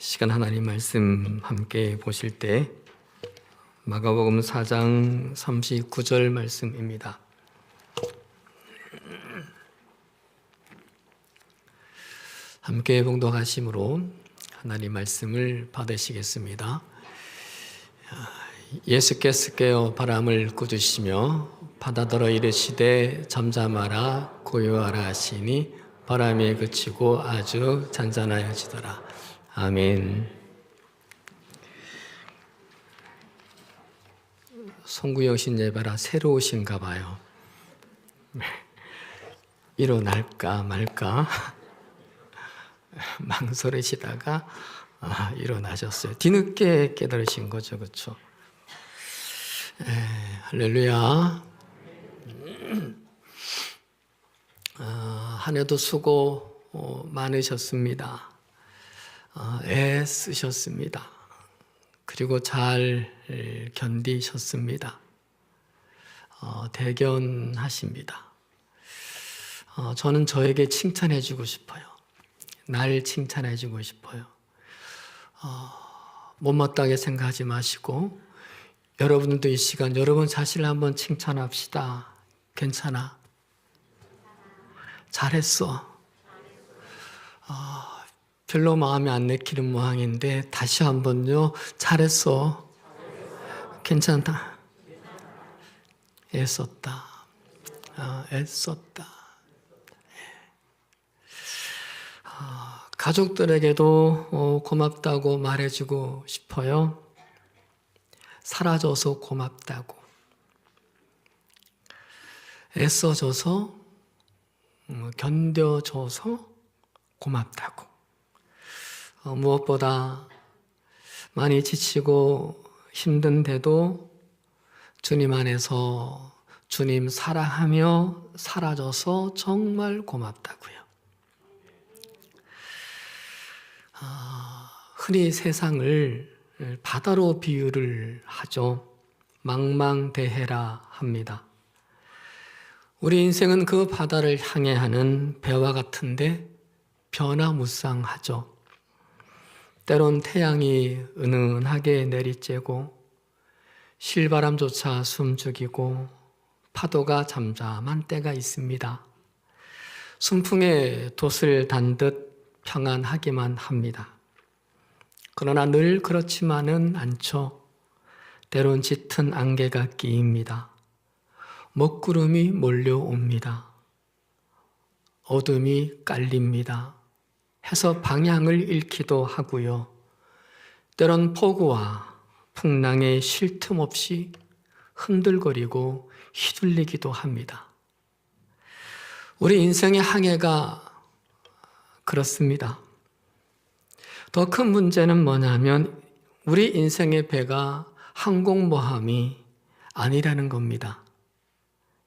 시간 하나님 말씀 함께 보실 때 마가복음 4장 39절 말씀입니다. 함께 봉독하심으로 하나님 말씀을 받으시겠습니다. 예수께서 깨어 바람을 꾸짖으시며 바다더러 이르시되 잠잠하라 고요하라 하시니 바람이 그치고 아주 잔잔하여지더라. 아멘. 송구영 신 예배라 새로 오신가 봐요. 일어날까 말까 망설이시다가 일어나셨어요. 뒤늦게 깨달으신 거죠, 그렇죠? 할렐루야. 한 해도 수고 많으셨습니다. 애쓰셨습니다. 그리고 잘 견디셨습니다. 대견하십니다. 저는 저에게 칭찬해주고 싶어요. 날 칭찬해주고 싶어요. 못마땅하게 생각하지 마시고 여러분들도 이 시간 여러분 자신을 한번 칭찬합시다. 괜찮아. 잘했어. 별로 마음에 안 내키는 모양인데 다시 한번요. 잘했어. 괜찮다. 애썼다. 애썼다. 가족들에게도 고맙다고 말해주고 싶어요. 살아줘서 고맙다고. 애써줘서 견뎌줘서 고맙다고. 무엇보다 많이 지치고 힘든데도 주님 안에서 주님 사랑하며 살아줘서 정말 고맙다고요. 흔히 세상을 바다로 비유를 하죠. 망망대해라 합니다. 우리 인생은 그 바다를 향해 하는 배와 같은데 변화무쌍하죠. 때론 태양이 은은하게 내리쬐고 실바람조차 숨죽이고 파도가 잠잠한 때가 있습니다. 순풍에 돛을 단 듯 평안하기만 합니다. 그러나 늘 그렇지만은 않죠. 때론 짙은 안개가 끼입니다. 먹구름이 몰려옵니다. 어둠이 깔립니다. 해서 방향을 잃기도 하고요. 때론 폭우와 풍랑에 쉴 틈 없이 흔들거리고 휘둘리기도 합니다. 우리 인생의 항해가 그렇습니다. 더 큰 문제는 뭐냐면 우리 인생의 배가 항공모함이 아니라는 겁니다.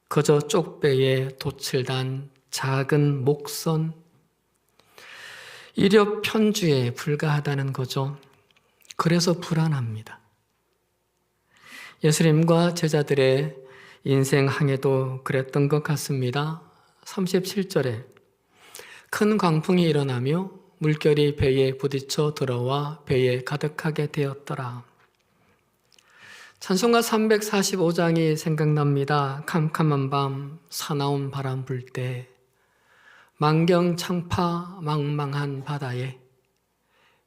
그저 쪽배에 돛을 단 작은 목선, 이력 편주에 불과하다는 거죠. 그래서 불안합니다. 예수님과 제자들의 인생 항해도 그랬던 것 같습니다. 37절에 큰 광풍이 일어나며 물결이 배에 부딪혀 들어와 배에 가득하게 되었더라. 찬송가 345장이 생각납니다. 캄캄한 밤 사나운 바람 불 때 만경창파 망망한 바다에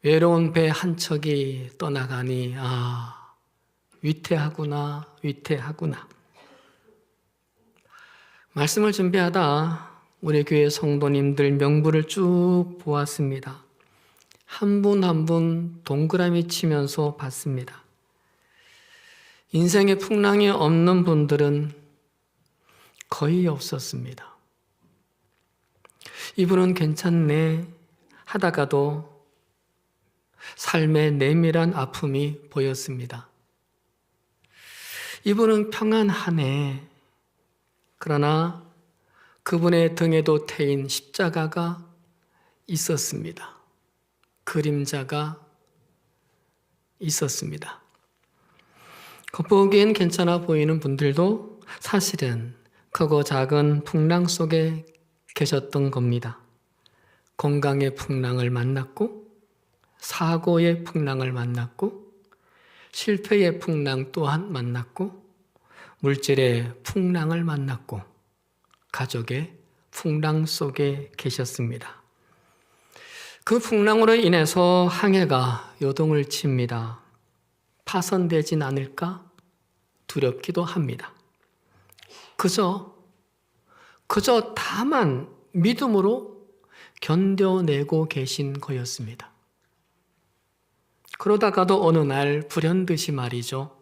외로운 배 한 척이 떠나가니 위태하구나 위태하구나. 말씀을 준비하다 우리 교회 성도님들 명부를 쭉 보았습니다. 한 분 한 분 동그라미 치면서 봤습니다. 인생의 풍랑이 없는 분들은 거의 없었습니다. 이분은 괜찮네 하다가도 삶의 내밀한 아픔이 보였습니다. 이분은 평안하네. 그러나 그분의 등에도 태인 십자가가 있었습니다. 그림자가 있었습니다. 겉보기엔 괜찮아 보이는 분들도 사실은 크고 작은 풍랑 속에 계셨던 겁니다. 건강의 풍랑을 만났고 사고의 풍랑을 만났고 실패의 풍랑 또한 만났고 물질의 풍랑을 만났고 가족의 풍랑 속에 계셨습니다. 그 풍랑으로 인해서 항해가 요동을 칩니다. 파손되진 않을까 두렵기도 합니다. 그저 다만 믿음으로 견뎌내고 계신 거였습니다. 그러다가도 어느 날 불현듯이 말이죠.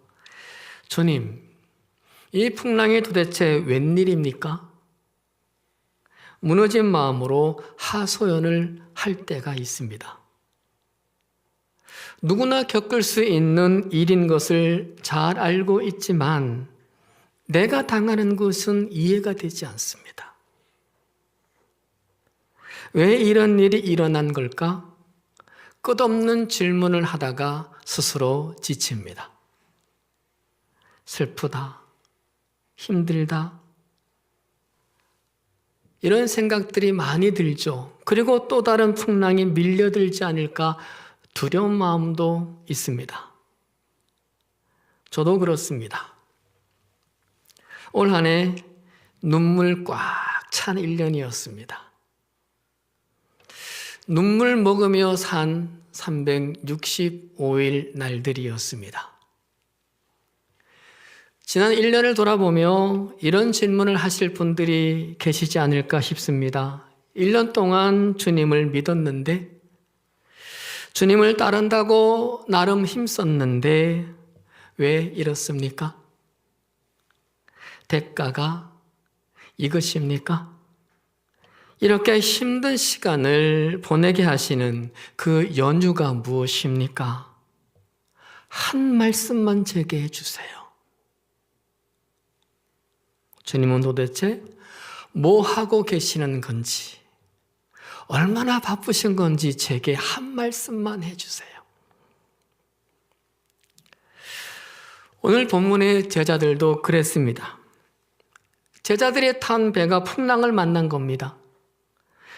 주님, 이 풍랑이 도대체 웬일입니까? 무너진 마음으로 하소연을 할 때가 있습니다. 누구나 겪을 수 있는 일인 것을 잘 알고 있지만 내가 당하는 것은 이해가 되지 않습니다. 왜 이런 일이 일어난 걸까? 끝없는 질문을 하다가 스스로 지칩니다. 슬프다, 힘들다, 이런 생각들이 많이 들죠. 그리고 또 다른 풍랑이 밀려들지 않을까 두려운 마음도 있습니다. 저도 그렇습니다. 올 한 해 눈물 꽉 찬 1년이었습니다. 눈물 먹으며 산 365일 날들이었습니다. 지난 1년을 돌아보며 이런 질문을 하실 분들이 계시지 않을까 싶습니다. 1년 동안 주님을 믿었는데, 주님을 따른다고 나름 힘썼는데 왜 이렇습니까? 대가가 이것입니까? 이렇게 힘든 시간을 보내게 하시는 그 연유가 무엇입니까? 한 말씀만 제게 해주세요. 주님은 도대체 뭐 하고 계시는 건지, 얼마나 바쁘신 건지 제게 한 말씀만 해주세요. 오늘 본문의 제자들도 그랬습니다. 제자들이 탄 배가 풍랑을 만난 겁니다.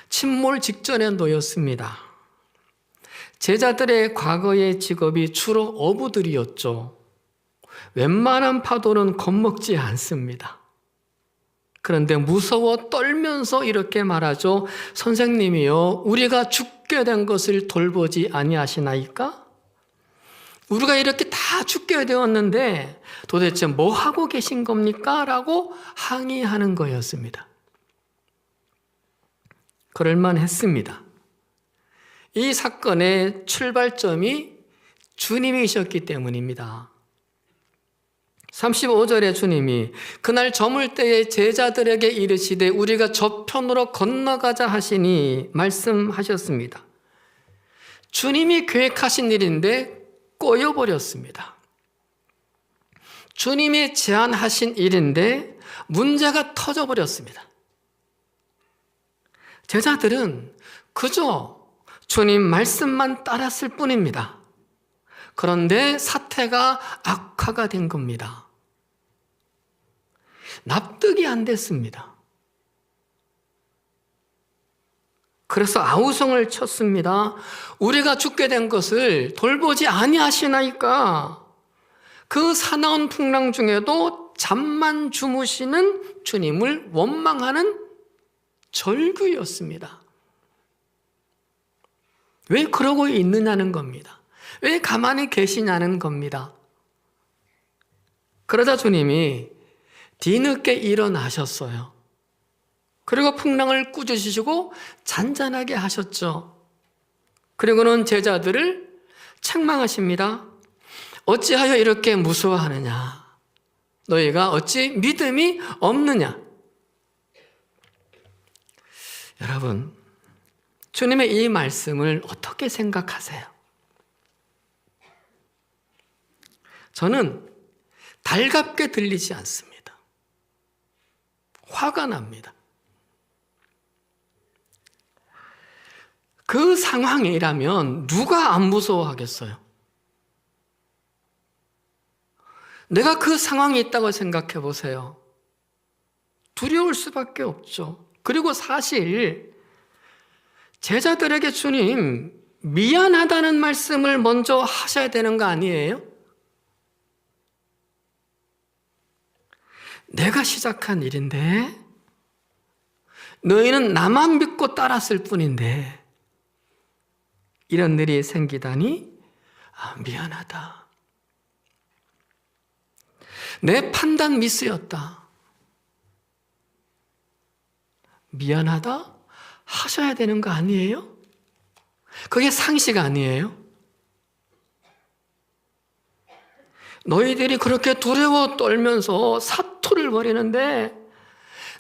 침몰 직전에 놓였습니다. 제자들의 과거의 직업이 주로 어부들이었죠. 웬만한 파도는 겁먹지 않습니다. 그런데 무서워 떨면서 이렇게 말하죠. 선생님이요, 우리가 죽게 된 것을 돌보지 아니하시나이까? 우리가 이렇게 다 죽게 되었는데 도대체 뭐 하고 계신 겁니까? 라고 항의하는 거였습니다. 그럴만 했습니다. 이 사건의 출발점이 주님이셨기 때문입니다. 35절에 주님이 그날 저물 때에 제자들에게 이르시되 우리가 저편으로 건너가자 하시니 말씀하셨습니다. 주님이 계획하신 일인데 꼬여버렸습니다. 주님이 제안하신 일인데 문제가 터져버렸습니다. 제자들은 그저 주님 말씀만 따랐을 뿐입니다. 그런데 사태가 악화가 된 겁니다. 납득이 안 됐습니다. 그래서 아우성을 쳤습니다. 우리가 죽게 된 것을 돌보지 아니하시나이까? 그 사나운 풍랑 중에도 잠만 주무시는 주님을 원망하는 절규였습니다. 왜 그러고 있느냐는 겁니다. 왜 가만히 계시냐는 겁니다. 그러자 주님이 뒤늦게 일어나셨어요. 그리고 풍랑을 꾸짖으시고 잔잔하게 하셨죠. 그리고는 제자들을 책망하십니다. 어찌하여 이렇게 무서워하느냐? 너희가 어찌 믿음이 없느냐? 여러분, 주님의 이 말씀을 어떻게 생각하세요? 저는 달갑게 들리지 않습니다. 화가 납니다. 그 상황이라면 누가 안 무서워하겠어요? 내가 그 상황에 있다고 생각해 보세요. 두려울 수밖에 없죠. 그리고 사실 제자들에게 주님 미안하다는 말씀을 먼저 하셔야 되는 거 아니에요? 내가 시작한 일인데 너희는 나만 믿고 따랐을 뿐인데 이런 일이 생기다니 미안하다. 내 판단 미스였다. 미안하다 하셔야 되는 거 아니에요? 그게 상식 아니에요? 너희들이 그렇게 두려워 떨면서 사투를 벌이는데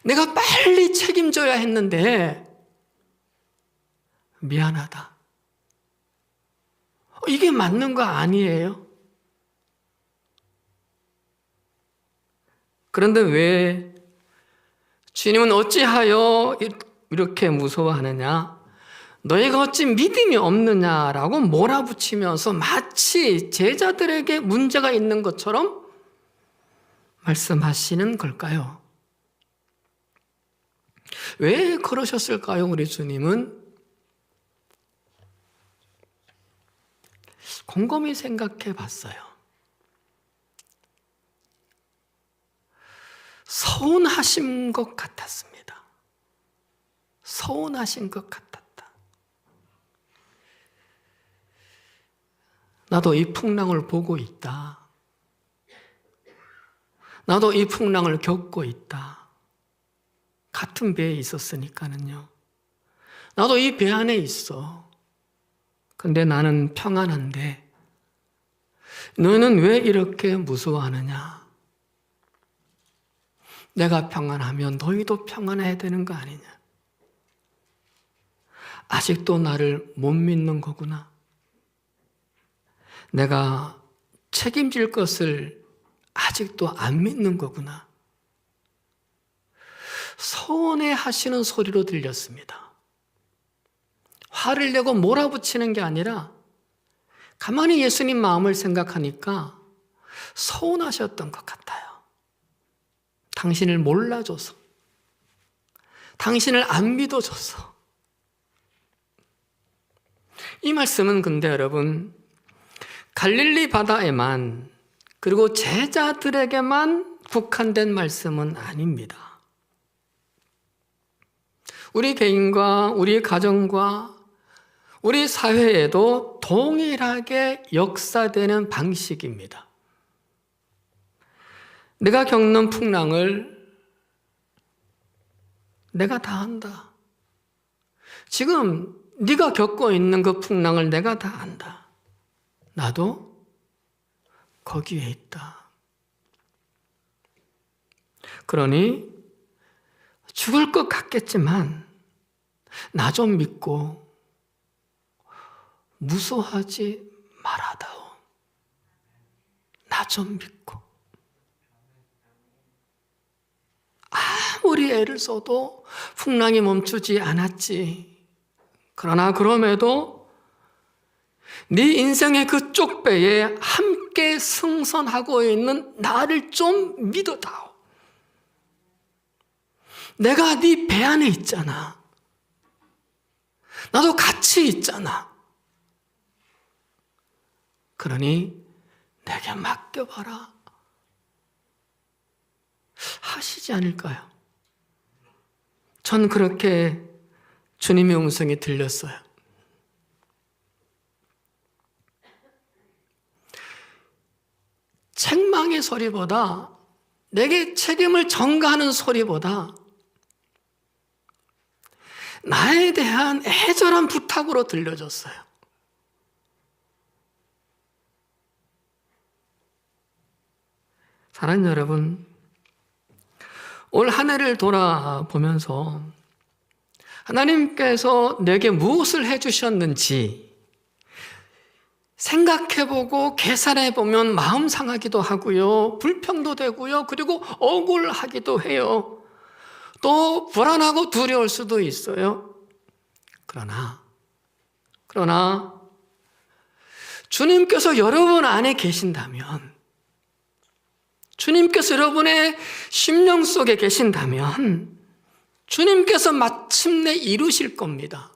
내가 빨리 책임져야 했는데 미안하다. 이게 맞는 거 아니에요? 그런데 왜 주님은 어찌하여 이렇게 무서워하느냐? 너희가 어찌 믿음이 없느냐라고 몰아붙이면서 마치 제자들에게 문제가 있는 것처럼 말씀하시는 걸까요? 왜 그러셨을까요, 우리 주님은? 곰곰이 생각해 봤어요. 서운하신 것 같았습니다. 서운하신 것 같았다. 나도 이 풍랑을 보고 있다. 나도 이 풍랑을 겪고 있다. 같은 배에 있었으니까는요. 나도 이 배 안에 있어. 근데 나는 평안한데 너는 왜 이렇게 무서워하느냐? 내가 평안하면 너희도 평안해야 되는 거 아니냐? 아직도 나를 못 믿는 거구나. 내가 책임질 것을 아직도 안 믿는 거구나. 서운해 하시는 소리로 들렸습니다. 화를 내고 몰아붙이는 게 아니라 가만히 예수님 마음을 생각하니까 서운하셨던 것 같아요. 당신을 몰라줘서, 당신을 안 믿어줘서. 이 말씀은 근데 여러분, 갈릴리 바다에만 그리고 제자들에게만 국한된 말씀은 아닙니다. 우리 개인과 우리 가정과 우리 사회에도 동일하게 역사되는 방식입니다. 내가 겪는 풍랑을 내가 다 안다. 지금 네가 겪고 있는 그 풍랑을 내가 다 안다. 나도 거기에 있다. 그러니 죽을 것 같겠지만 나 좀 믿고 무서워하지 말아다오. 나 좀 믿고. 아무리 애를 써도 풍랑이 멈추지 않았지. 그러나 그럼에도 네 인생의 그 쪽배에 함께 승선하고 있는 나를 좀 믿어다오. 내가 네 배 안에 있잖아. 나도 같이 있잖아. 그러니 내게 맡겨봐라. 하시지 않을까요? 전 그렇게 주님의 음성이 들렸어요. 책망의 소리보다, 내게 책임을 전가하는 소리보다 나에 대한 애절한 부탁으로 들려줬어요. 사랑하는 여러분, 올 한 해를 돌아보면서 하나님께서 내게 무엇을 해주셨는지 생각해보고 계산해보면 마음 상하기도 하고요, 불평도 되고요, 그리고 억울하기도 해요. 또 불안하고 두려울 수도 있어요. 그러나 주님께서 여러분 안에 계신다면, 주님께서 여러분의 심령 속에 계신다면 주님께서 마침내 이루실 겁니다.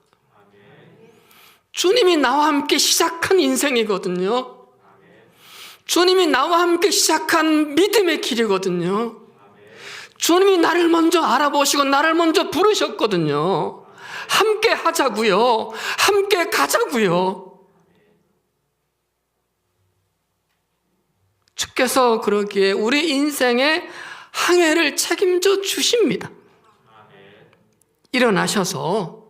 주님이 나와 함께 시작한 인생이거든요. 주님이 나와 함께 시작한 믿음의 길이거든요. 주님이 나를 먼저 알아보시고 나를 먼저 부르셨거든요. 함께 하자고요. 함께 가자고요. 주께서 그러기에 우리 인생의 항해를 책임져 주십니다. 일어나셔서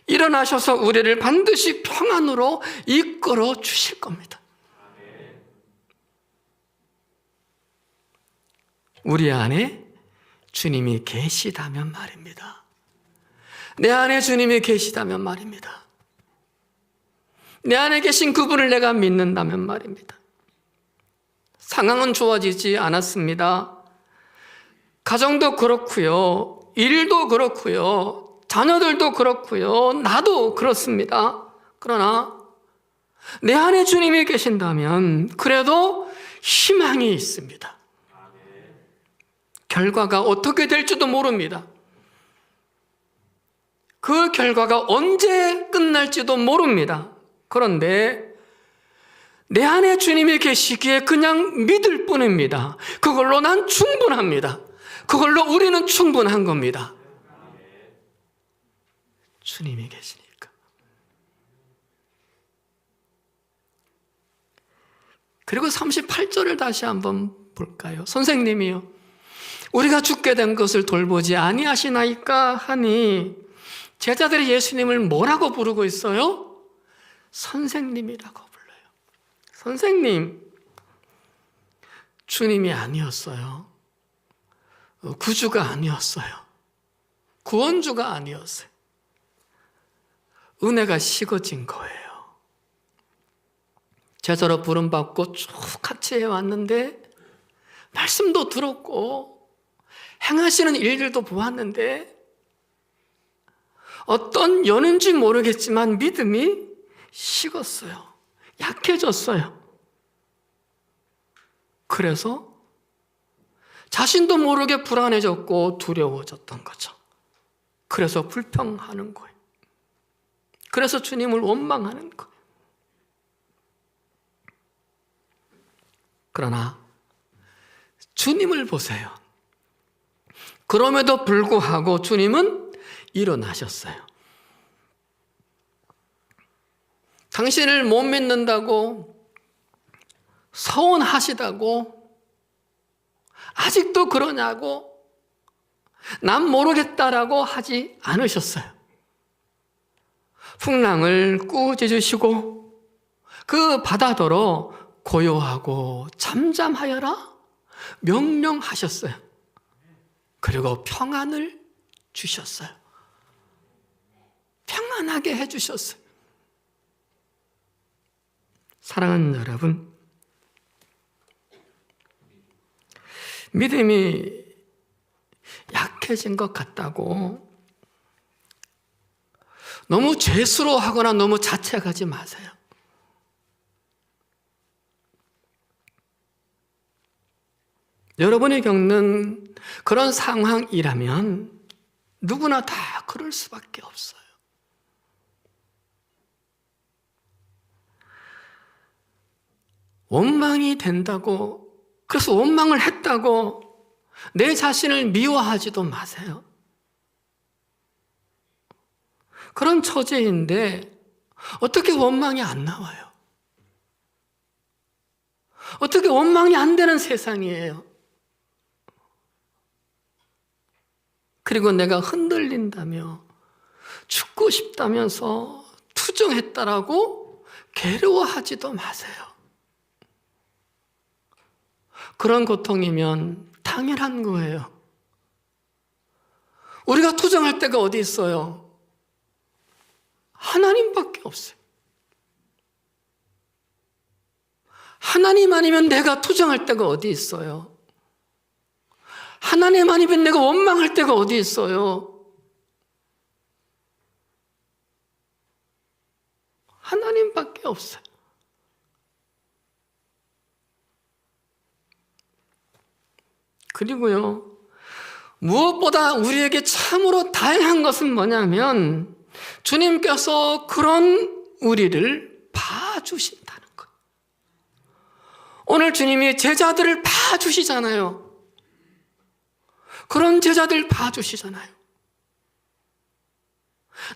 우리를 반드시 평안으로 이끌어 주실 겁니다. 우리 안에 주님이 계시다면 말입니다. 내 안에 주님이 계시다면 말입니다. 내 안에 계신 그분을 내가 믿는다면 말입니다. 상황은 좋아지지 않았습니다. 가정도 그렇고요. 일도 그렇고요. 자녀들도 그렇고요. 나도 그렇습니다. 그러나 내 안에 주님이 계신다면 그래도 희망이 있습니다. 결과가 어떻게 될지도 모릅니다. 그 결과가 언제 끝날지도 모릅니다. 그런데 내 안에 주님이 계시기에 그냥 믿을 뿐입니다. 그걸로 난 충분합니다. 그걸로 우리는 충분한 겁니다. 주님이 계시니까. 그리고 38절을 다시 한번 볼까요? 선생님이요, 우리가 죽게 된 것을 돌보지 아니하시나이까 하니 제자들이 예수님을 뭐라고 부르고 있어요? 선생님이라고 불러요. 선생님, 주님이 아니었어요. 구주가 아니었어요. 구원주가 아니었어요. 은혜가 식어진 거예요. 제자로 부름받고 쭉 같이 해왔는데 말씀도 들었고 행하시는 일들도 보았는데 어떤 연인지 모르겠지만 믿음이 식었어요. 약해졌어요. 그래서 자신도 모르게 불안해졌고 두려워졌던 거죠. 그래서 불평하는 거예요. 그래서 주님을 원망하는 거예요. 그러나 주님을 보세요. 그럼에도 불구하고 주님은 일어나셨어요. 당신을 못 믿는다고, 서운하시다고, 아직도 그러냐고, 난 모르겠다라고 하지 않으셨어요. 풍랑을 꾸짖으시고 그 바다더러 고요하고 잠잠하여라 명령하셨어요. 그리고 평안을 주셨어요. 평안하게 해주셨어요. 사랑하는 여러분, 믿음이 약해진 것 같다고 너무 죄스러워하거나 너무 자책하지 마세요. 여러분이 겪는 그런 상황이라면 누구나 다 그럴 수밖에 없어요. 원망이 된다고, 그래서 원망을 했다고 내 자신을 미워하지도 마세요. 그런 처지인데 어떻게 원망이 안 나와요? 어떻게 원망이 안 되는 세상이에요? 그리고 내가 흔들린다며 죽고 싶다면서 투정했다라고 괴로워하지도 마세요. 그런 고통이면 당연한 거예요. 우리가 투정할 때가 어디 있어요? 하나님밖에 없어요. 하나님 아니면 내가 투정할 때가 어디 있어요? 하나님 아니면 내가 원망할 때가 어디 있어요? 하나님밖에 없어요. 그리고요, 무엇보다 우리에게 참으로 다양한 것은 뭐냐면 주님께서 그런 우리를 봐주신다는 거예요. 오늘 주님이 제자들을 봐주시잖아요. 그런 제자들 봐주시잖아요.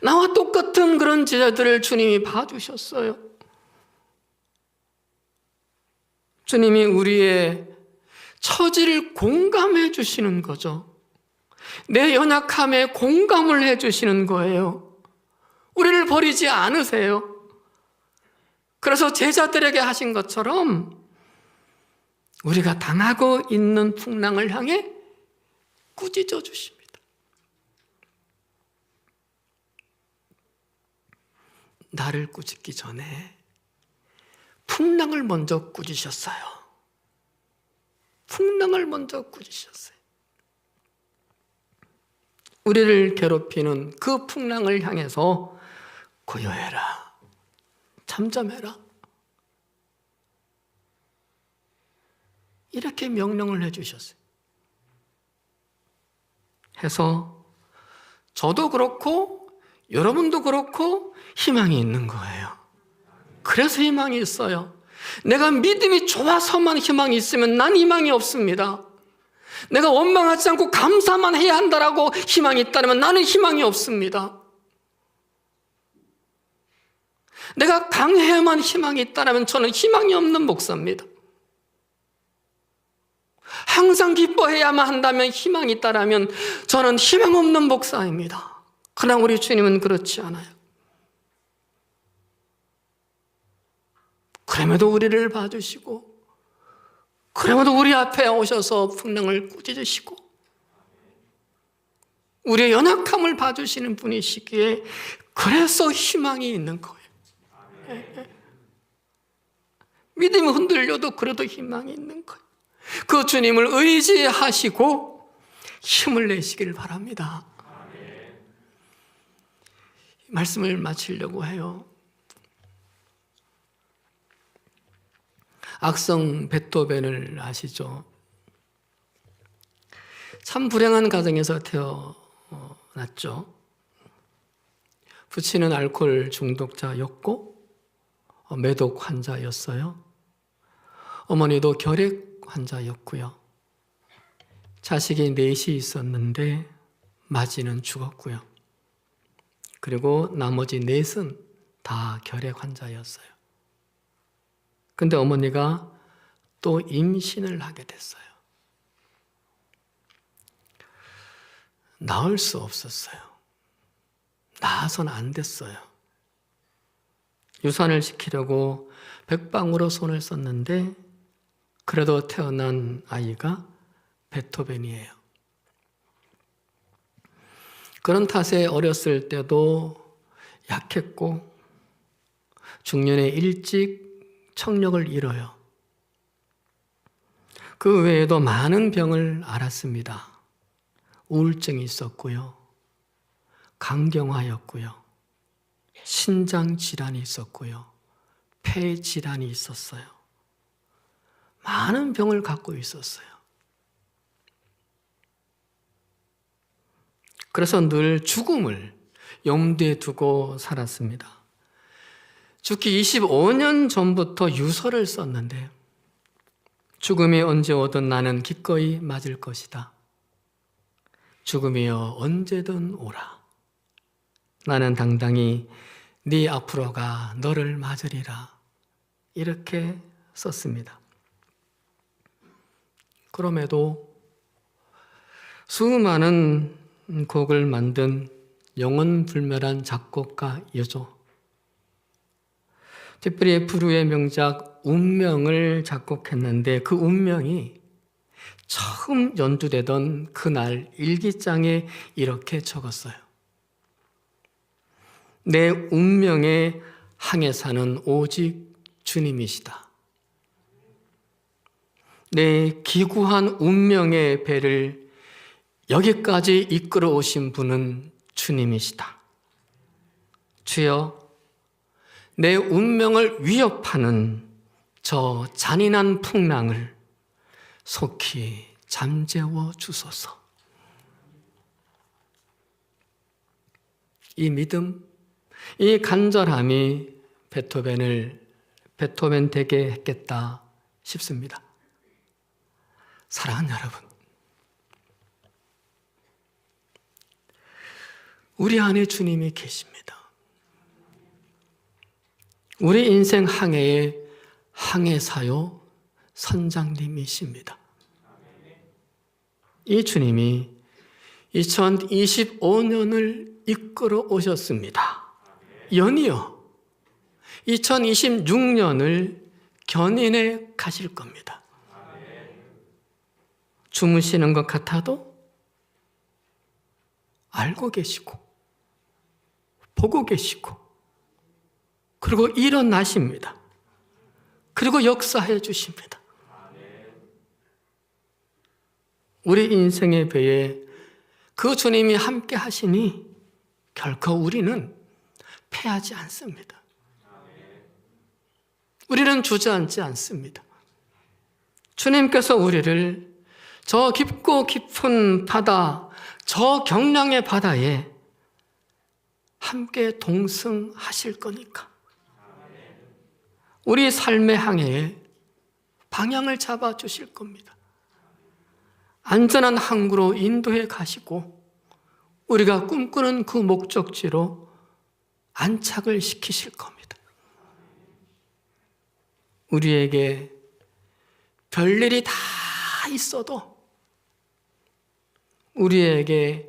나와 똑같은 그런 제자들을 주님이 봐주셨어요. 주님이 우리의 처지를 공감해 주시는 거죠. 내 연약함에 공감을 해 주시는 거예요. 우리를 버리지 않으세요. 그래서 제자들에게 하신 것처럼 우리가 당하고 있는 풍랑을 향해 꾸짖어 주십니다. 나를 꾸짖기 전에 풍랑을 먼저 꾸짖으셨어요. 풍랑을 먼저 꾸짖으셨어요. 우리를 괴롭히는 그 풍랑을 향해서 고요해라, 잠잠해라, 이렇게 명령을 해주셨어요. 해서 저도 그렇고 여러분도 그렇고 희망이 있는 거예요. 그래서 희망이 있어요. 내가 믿음이 좋아서만 희망이 있으면 난 희망이 없습니다. 내가 원망하지 않고 감사만 해야 한다라고 희망이 있다면 나는 희망이 없습니다. 내가 강해야만 희망이 있다면 저는 희망이 없는 목사입니다. 항상 기뻐해야만 한다면 희망이 있다면 저는 희망 없는 목사입니다. 그러나 우리 주님은 그렇지 않아요. 그럼에도 우리를 봐주시고, 그럼에도 우리 앞에 오셔서 풍랑을 꾸짖으시고, 우리의 연약함을 봐주시는 분이시기에 그래서 희망이 있는 거예요. 믿음이 흔들려도 그래도 희망이 있는 거예요. 그 주님을 의지하시고 힘을 내시길 바랍니다. 말씀을 마치려고 해요. 악성 베토벤을 아시죠? 참 불행한 가정에서 태어났죠. 부친은 알코올 중독자였고 매독 환자였어요. 어머니도 결핵 환자였고요. 자식이 넷이 있었는데 맞이는 죽었고요. 그리고 나머지 넷은 다 결핵 환자였어요. 근데 어머니가 또 임신을 하게 됐어요. 낳을 수 없었어요. 낳아서는 안 됐어요. 유산을 시키려고 백방으로 손을 썼는데 그래도 태어난 아이가 베토벤이에요. 그런 탓에 어렸을 때도 약했고 중년에 일찍 청력을 잃어요. 그 외에도 많은 병을 앓았습니다. 우울증이 있었고요. 강경화였고요. 신장 질환이 있었고요. 폐 질환이 있었어요. 많은 병을 갖고 있었어요. 그래서 늘 죽음을 염두에 두고 살았습니다. 죽기 25년 전부터 유서를 썼는데 죽음이 언제 오든 나는 기꺼이 맞을 것이다. 죽음이여 언제든 오라. 나는 당당히 네 앞으로 가 너를 맞으리라. 이렇게 썼습니다. 그럼에도 수많은 곡을 만든 영혼불멸한 작곡가이죠. 특별히 프루의 명작 운명을 작곡했는데 그 운명이 처음 연주되던 그날 일기장에 이렇게 적었어요. 내 운명의 항해사는 오직 주님이시다. 내 기구한 운명의 배를 여기까지 이끌어 오신 분은 주님이시다. 주여, 내 운명을 위협하는 저 잔인한 풍랑을 속히 잠재워 주소서. 이 믿음, 이 간절함이 베토벤 되게 했겠다 싶습니다. 사랑하는 여러분, 우리 안에 주님이 계십니다. 우리 인생 항해의 항해사요 선장님이십니다. 이 주님이 2025년을 이끌어 오셨습니다. 연이어 2026년을 견인해 가실 겁니다. 주무시는 것 같아도 알고 계시고 보고 계시고 그리고 일어나십니다. 그리고 역사해 주십니다. 우리 인생의 배에 그 주님이 함께 하시니 결코 우리는 패하지 않습니다. 우리는 주저앉지 않습니다. 주님께서 우리를 저 깊고 깊은 바다, 저 경량의 바다에 함께 동승하실 거니까 우리 삶의 항해에 방향을 잡아 주실 겁니다. 안전한 항구로 인도해 가시고 우리가 꿈꾸는 그 목적지로 안착을 시키실 겁니다. 우리에게 별일이 다 있어도, 우리에게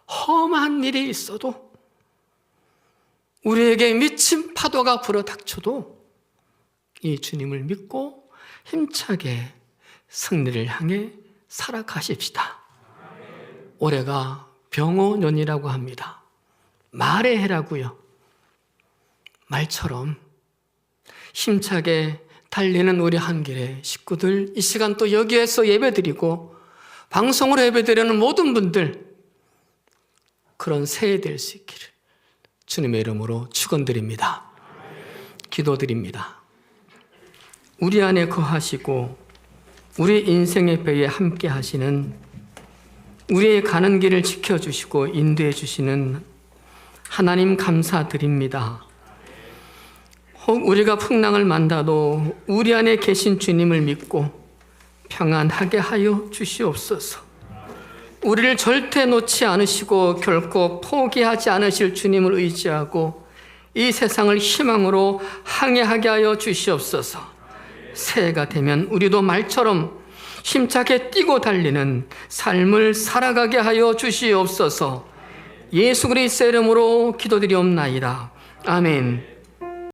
험한 일이 있어도, 우리에게 미친 파도가 불어닥쳐도 이 주님을 믿고 힘차게 승리를 향해 살아가십시다. 올해가 병오년이라고 합니다. 말의 해라고요. 말처럼 힘차게 달리는 우리 한길의 식구들, 이 시간 또 여기에서 예배드리고 방송으로 예배드리는 모든 분들, 그런 새해 될 수 있기를 주님의 이름으로 축원드립니다. 기도드립니다. 우리 안에 거하시고 우리 인생의 배에 함께 하시는, 우리의 가는 길을 지켜주시고 인도해 주시는 하나님 감사드립니다. 혹 우리가 풍랑을 만나도 우리 안에 계신 주님을 믿고 평안하게 하여 주시옵소서. 우리를 절대 놓지 않으시고 결코 포기하지 않으실 주님을 의지하고 이 세상을 희망으로 항해하게 하여 주시옵소서. 새해가 되면 우리도 말처럼 힘차게 뛰고 달리는 삶을 살아가게 하여 주시옵소서. 예수 그리스도의 이름으로 기도드리옵나이다. 아멘.